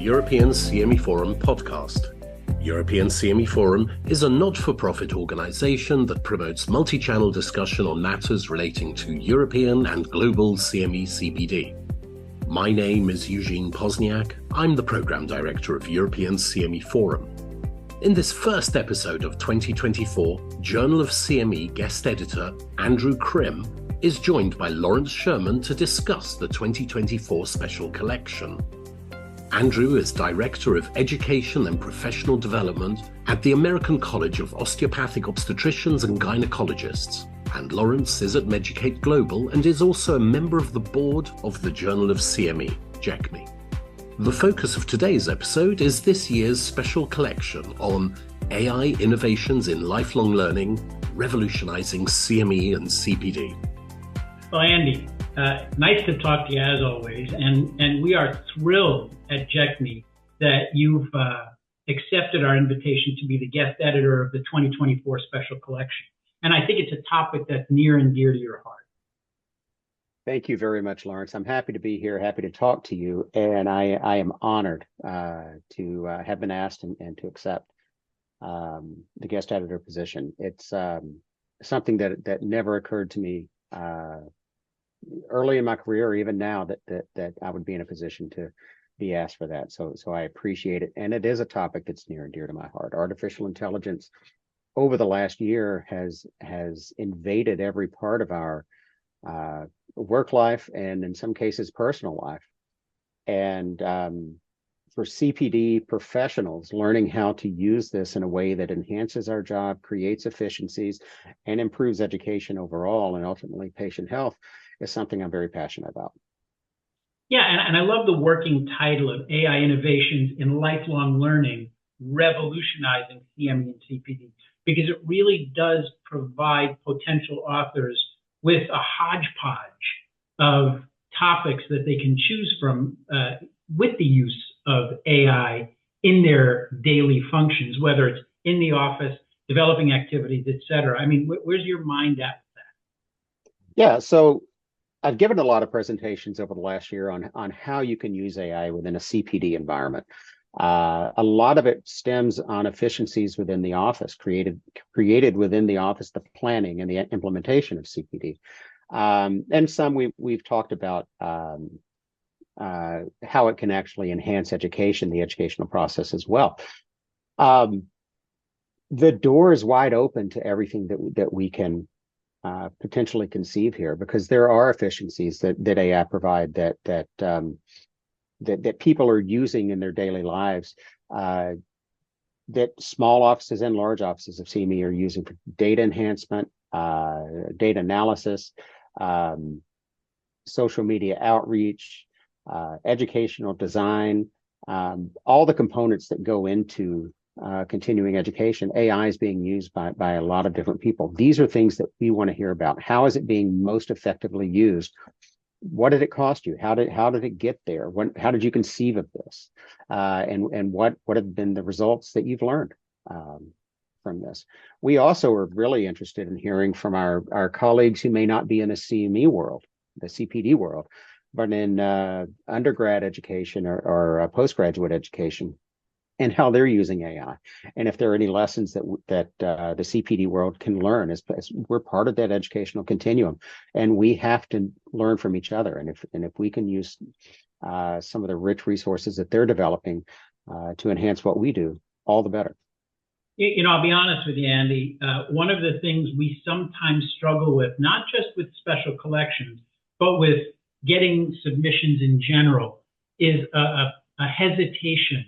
European CME Forum podcast. European CME Forum is a not-for-profit organization that promotes multi-channel discussion on matters relating to European and global CME-CPD. My name is Eugene Pozniak. I'm the Program Director of European CME Forum. In this first episode of 2024, Journal of CME guest editor Andrew Crim is joined by Lawrence Sherman to discuss the 2024 special collection. Andrew is Director of Education and Professional Development at the American College of Osteopathic Obstetricians and Gynaecologists, and Lawrence is at Meducate Global and is also a member of the board of the Journal of CME, JCME. The focus of today's episode is this year's special collection on AI innovations in lifelong learning, revolutionizing CME and CPD. Well, Andy, nice to talk to you as always, and we are thrilled at JCME that you've accepted our invitation to be the guest editor of the 2024 special collection. And I think it's a topic that's near and dear to your heart. Thank you very much, Lawrence. I'm happy to be here, happy to talk to you, and I am honored to have been asked and to accept the guest editor position. It's something that never occurred to me early in my career, or even now, that I would be in a position to be asked for that. So I appreciate it, and it is a topic that's near and dear to my heart. Artificial intelligence over the last year has invaded every part of our work life, and in some cases personal life. And for CPD professionals, learning how to use this in a way that enhances our job, creates efficiencies, and improves education overall, and ultimately patient health, is something I'm very passionate about. Yeah, and I love the working title of AI Innovations in Lifelong Learning, Revolutionizing CME and CPD, because it really does provide potential authors with a hodgepodge of topics that they can choose from with the use of AI in their daily functions, whether it's in the office, developing activities, et cetera. I mean, where's your mind at with that? Yeah, so I've given a lot of presentations over the last year on how you can use AI within a CPD environment. A lot of it stems on efficiencies within the office, created within the office, the planning and the implementation of CPD. And some we've talked about how it can actually enhance education, the educational process as well. The door is wide open to everything that we can potentially conceive here, because there are efficiencies that AI provide that people are using in their daily lives, that small offices and large offices of CME are using for data enhancement, data analysis, social media outreach, educational design, all the components that go into continuing education. AI is being used by a lot of different people. These are things that we want to hear about. How is it being most effectively used? What did it cost you? How did it get there? How did you conceive of this? And what have been the results that you've learned from this? We also are really interested in hearing from our colleagues who may not be in the CME world, the CPD world, but in undergrad education or postgraduate education, and how they're using AI, and if there are any lessons that the CPD world can learn, as we're part of that educational continuum, and we have to learn from each other. And if we can use some of the rich resources that they're developing to enhance what we do, all the better. You know, I'll be honest with you, Andy. One of the things we sometimes struggle with, not just with special collections, but with getting submissions in general, is a hesitation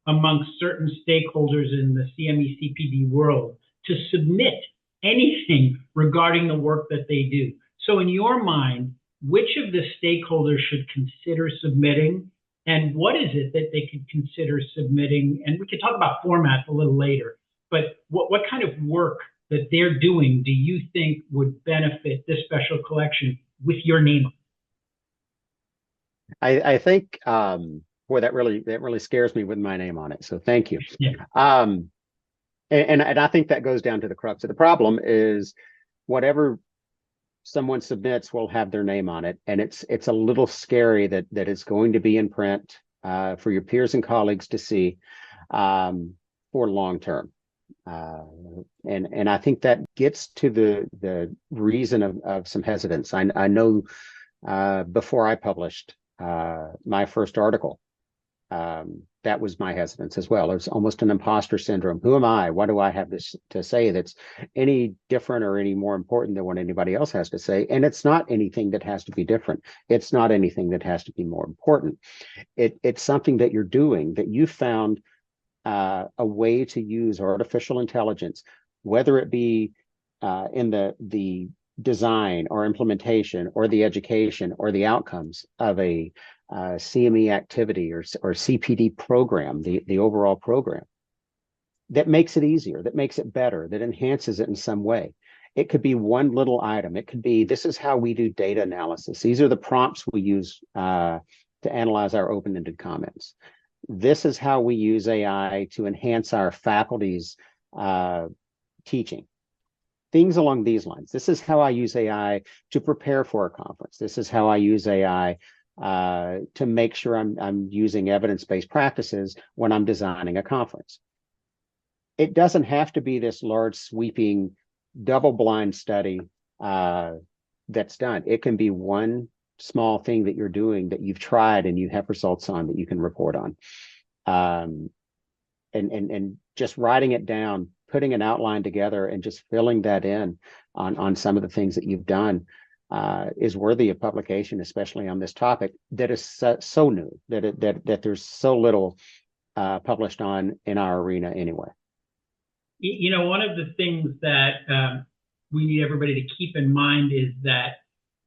amongst certain stakeholders in the CME-CPD world to submit anything regarding the work that they do. So in your mind, which of the stakeholders should consider submitting, and what is it that they could consider submitting? And we can talk about formats a little later, but what kind of work that they're doing do you think would benefit this special collection with your name on it? I think boy, that really scares me with my name on it. So thank you. Yeah. And I think that goes down to the crux of the problem is whatever someone submits will have their name on it, and it's a little scary that it's going to be in print, for your peers and colleagues to see for long term. And I think that gets to the reason of some hesitance. I know before I published my first article, that was my hesitance as well. It was almost an imposter syndrome. Who am I? What do I have this to say that's any different or any more important than what anybody else has to say? And it's not anything that has to be different. It's not anything that has to be more important. It's something that you're doing, that you found a way to use artificial intelligence, whether it be in the design or implementation or the education or the outcomes of a CME activity or CPD program, the overall program, that makes it easier, that makes it better, that enhances it in some way. It could be one little item. It could be, this is how we do data analysis. These are the prompts we use to analyze our open-ended comments. This is how we use AI to enhance our faculty's teaching. Things along these lines. This is how I use AI to prepare for a conference. This is how I use AI to make sure I'm using evidence-based practices when I'm designing a conference. It doesn't have to be this large, sweeping, double-blind study that's done. It can be one small thing that you're doing that you've tried and you have results on that you can report on. And just writing it down, putting an outline together and just filling that in on some of the things that you've done is worthy of publication, especially on this topic that is so new, that there's so little published on in our arena anyway. You know, one of the things that we need everybody to keep in mind is that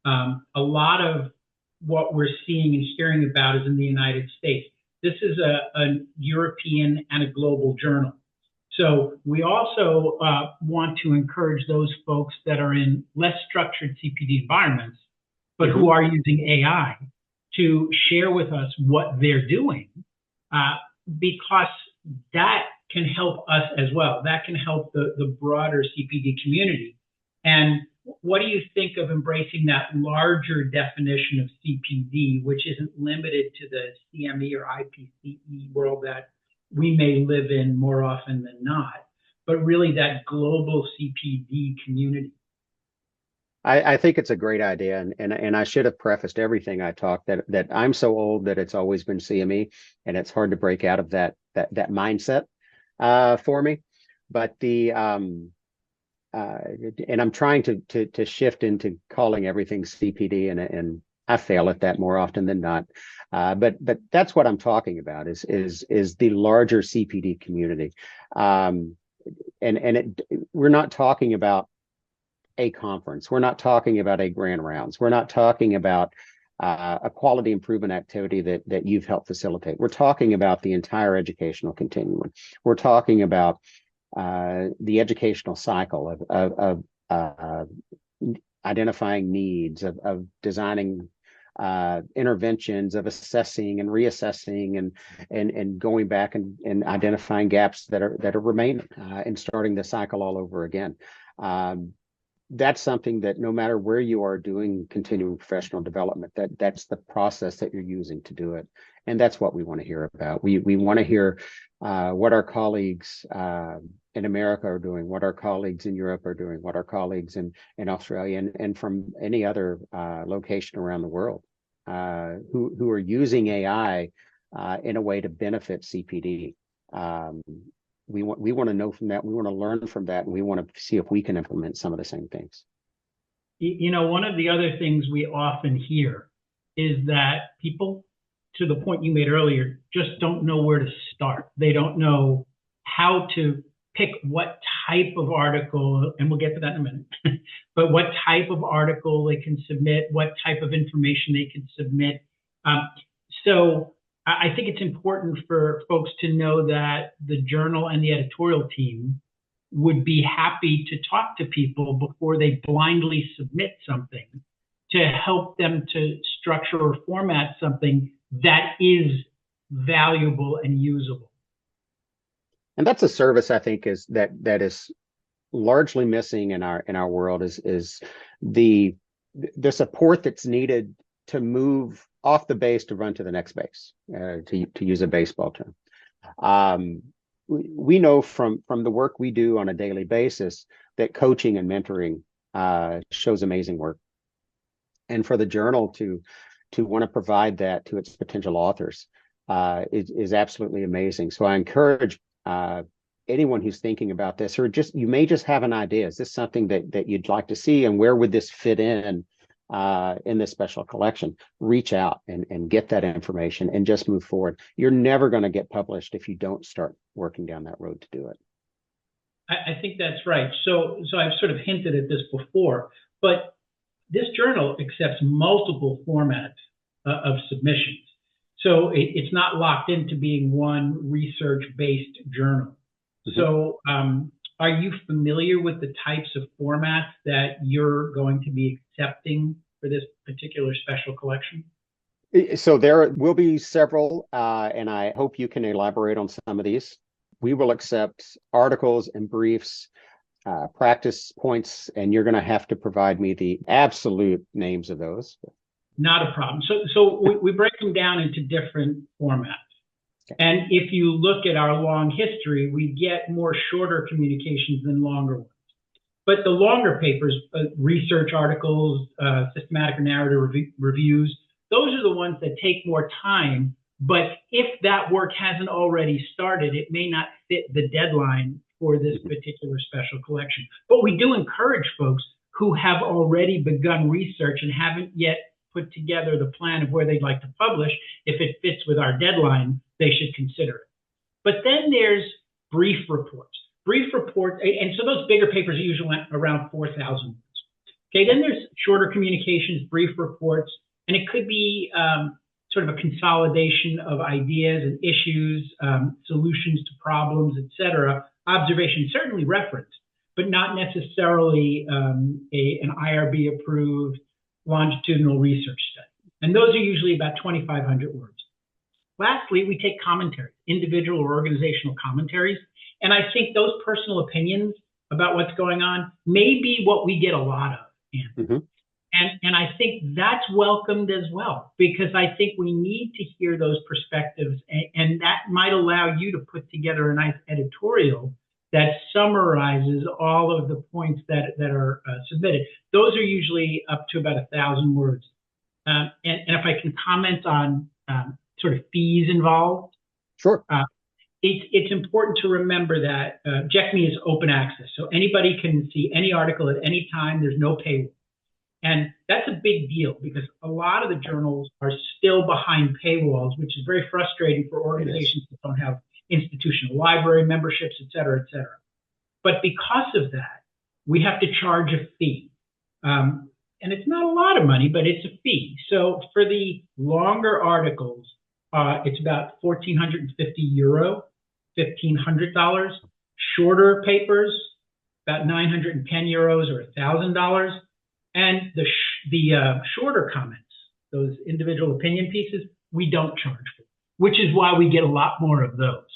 a lot of what we're seeing and hearing about is in the United States. This is a European and a global journal. So we also want to encourage those folks that are in less structured CPD environments, but who are using AI to share with us what they're doing, because that can help us as well. That can help the broader CPD community. And what do you think of embracing that larger definition of CPD, which isn't limited to the CME or IPCE world that we may live in more often than not, but really that global CPD community? I think it's a great idea, and I should have prefaced everything I talked that I'm so old that it's always been CME, and it's hard to break out of that mindset for me. But and I'm trying to shift into calling everything CPD, and I fail at that more often than not. But that's what I'm talking about is the larger CPD community, and we're not talking about a conference. We're not talking about a grand rounds. We're not talking about a quality improvement activity that you've helped facilitate. We're talking about the entire educational continuum. We're talking about the educational cycle of identifying needs, of designing interventions, of assessing and reassessing and going back and identifying gaps that are remaining and starting the cycle all over again. That's something that no matter where you are doing continuing professional development, that's the process that you're using to do it. And that's what we want to hear about. We want to hear what our colleagues in America are doing, what our colleagues in Europe are doing, what our colleagues in Australia and from any other location around the world who are using AI in a way to benefit CPD. We want to know from that. We want to learn from that, and we want to see if we can implement some of the same things. You know, one of the other things we often hear is that people, to the point you made earlier, just don't know where to start. They don't know how to pick what type of article, and we'll get to that in a minute, but what type of article they can submit, what type of information they can submit. So I think it's important for folks to know that the journal and the editorial team would be happy to talk to people before they blindly submit something, to help them to structure or format something that is valuable and usable. And that's a service I think is that is largely missing in our world is the support that's needed to move off the base to run to the next base, to use a baseball term. We know from the work we do on a daily basis that coaching and mentoring shows amazing work. And for the journal to want to provide that to its potential authors is absolutely amazing. So I encourage anyone who's thinking about this, or you may just have an idea. Is this something that you'd like to see, and where would this fit in this special collection? Reach out and get that information and just move forward. You're never going to get published if you don't start working down that road to do it. I think that's right. So I've sort of hinted at this before, but this journal accepts multiple formats of submissions. So it's not locked into being one research-based journal. Mm-hmm. So are you familiar with the types of formats that you're going to be accepting for this particular special collection? So there will be several, and I hope you can elaborate on some of these. We will accept articles and briefs, practice points, and you're going to have to provide me the absolute names of those. Not a problem. So we break them down into different formats. Okay. And if you look at our long history, we get more shorter communications than longer ones. But the longer papers, research articles, systematic or narrative reviews, those are the ones that take more time. But if that work hasn't already started, it may not fit the deadline for this particular special collection. But we do encourage folks who have already begun research and haven't yet put together the plan of where they'd like to publish. If it fits with our deadline, they should consider it. But then there's brief reports. Brief reports, and so those bigger papers are usually around 4,000 words. Okay, then there's shorter communications, brief reports, and it could be sort of a consolidation of ideas and issues, solutions to problems, etc. Observation, certainly reference, but not necessarily an IRB approved longitudinal research study. And those are usually about 2,500 words. Lastly, we take commentaries, individual or organizational commentaries. And I think those personal opinions about what's going on may be what we get a lot of. Mm-hmm. And I think that's welcomed as well, because I think we need to hear those perspectives, and that might allow you to put together a nice editorial that summarizes all of the points that are submitted. Those are usually up to about 1,000 words. And if I can comment on sort of fees involved. Sure. It's important to remember that JCME is open access. So anybody can see any article at any time. There's no paywall. And that's a big deal, because a lot of the journals are still behind paywalls, which is very frustrating for organizations that don't have institutional library memberships, et cetera, et cetera. But because of that, we have to charge a fee. And it's not a lot of money, but it's a fee. So for the longer articles, it's about €1,450, $1,500. Shorter papers, about €910 or $1,000. And the shorter comments, those individual opinion pieces, we don't charge for, which is why we get a lot more of those.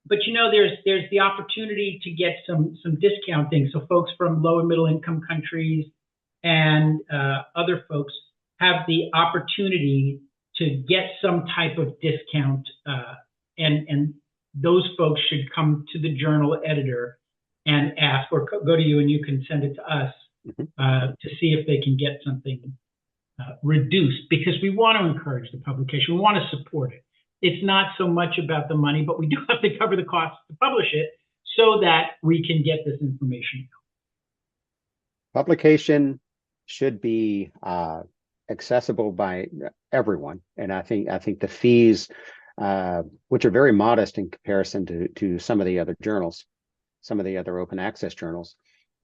But you know, there's the opportunity to get some discounting. So folks from low and middle income countries and other folks have the opportunity to get some type of discount, and those folks should come to the journal editor and ask, or go to you and you can send it to us to see if they can get something reduced, because we want to encourage the publication. We want to support it. It's not so much about the money, but we do have to cover the costs to publish it so that we can get this information out. Publication should be accessible by everyone, and I think the fees, which are very modest in comparison to some of the other journals, some of the other open access journals,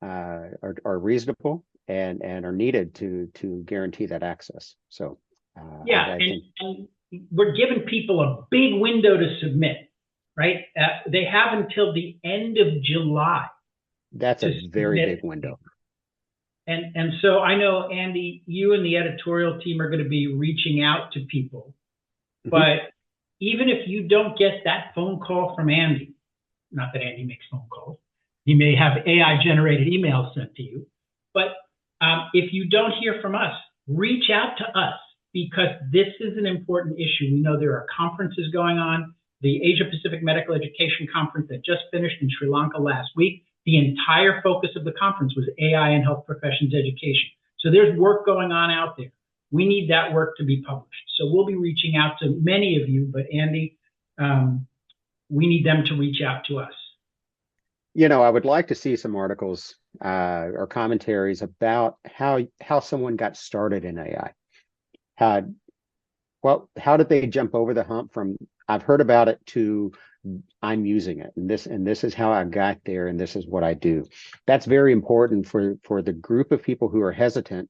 are reasonable and are needed to guarantee that access. So and we're giving people a big window to submit, right? They have until the end of July. That's a very big window. And so I know, Andy, you and the editorial team are going to be reaching out to people. But even if you don't get that phone call from Andy, not that Andy makes phone calls, he may have AI-generated emails sent to you. But if you don't hear from us, reach out to us. because this is an important issue. We know there are conferences going on. The Asia Pacific Medical Education Conference that just finished in Sri Lanka last week, the entire focus of the conference was AI and health professions education. So there's work going on out there. We need that work to be published. So we'll be reaching out to many of you, but Andy, we need them to reach out to us. I would like to see some articles or commentaries about how someone got started in AI. How did they jump over the hump from I've heard about it to I'm using it, and this is how I got there, and this is what I do. That's very important for the group of people who are hesitant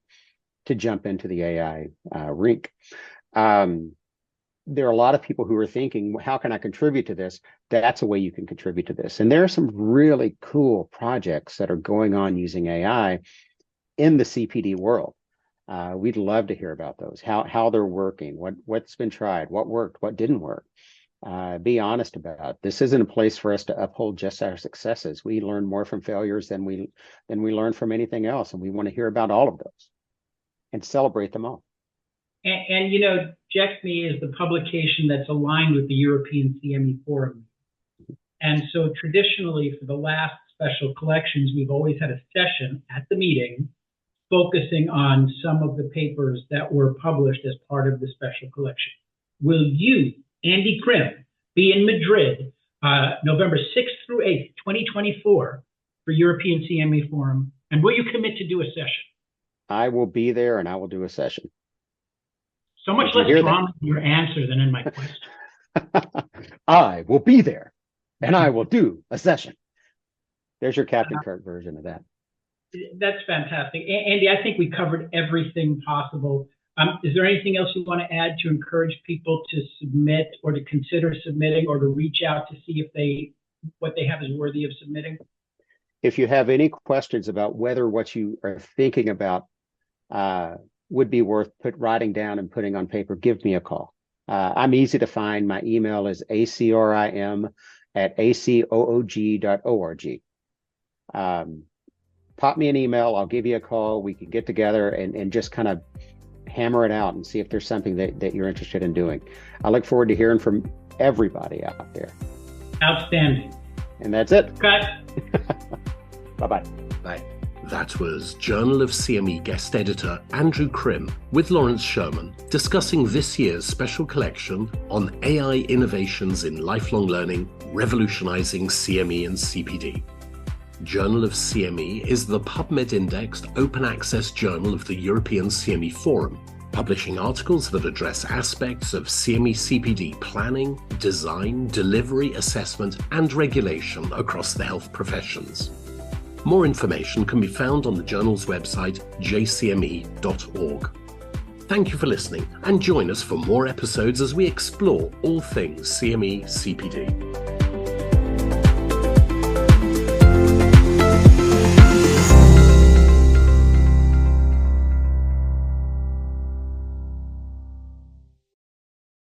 to jump into the AI rink. There are a lot of people who are thinking, well, how can I contribute to this? That's a way you can contribute to this. And there are some really cool projects that are going on using AI in the CPD world. We'd love to hear about those, how they're working, what's been tried, what worked, what didn't work. Be honest about it. This isn't a place for us to uphold just our successes. We learn more from failures than we learn from anything else. And we want to hear about all of those and celebrate them all. And JCME is the publication that's aligned with the European CME Forum. And so traditionally, for the last special collections, we've always had a session at the meeting focusing on some of the papers that were published as part of the special collection. Will you, Andy Crim, be in Madrid, November 6th through 8th, 2024, for European CME Forum? And will you commit to do a session? I will be there, and I will do a session. So much less drama in your answer than in my question. I will be there, and I will do a session. There's your Captain Kirk version of that. That's fantastic. Andy, I think we covered everything possible. Is there anything else you want to add to encourage people to submit or to consider submitting or to reach out to see if what they have is worthy of submitting? If you have any questions about whether what you are thinking about would be worth writing down and putting on paper, give me a call. I'm easy to find. My email is acrim@acoog.org. Pop me an email. I'll give you a call. We can get together and just kind of hammer it out and see if there's something that you're interested in doing. I look forward to hearing from everybody out there. Outstanding. And that's it. Cut. Bye-bye. Bye. That was Journal of CME guest editor Andrew Crim with Lawrence Sherman discussing this year's special collection on AI innovations in lifelong learning, revolutionizing CME and CPD. Journal of CME is the PubMed-indexed open access journal of the European CME Forum, publishing articles that address aspects of CME-CPD planning, design, delivery, assessment, and regulation across the health professions. More information can be found on the journal's website, jcme.org. Thank you for listening, and join us for more episodes as we explore all things CME-CPD.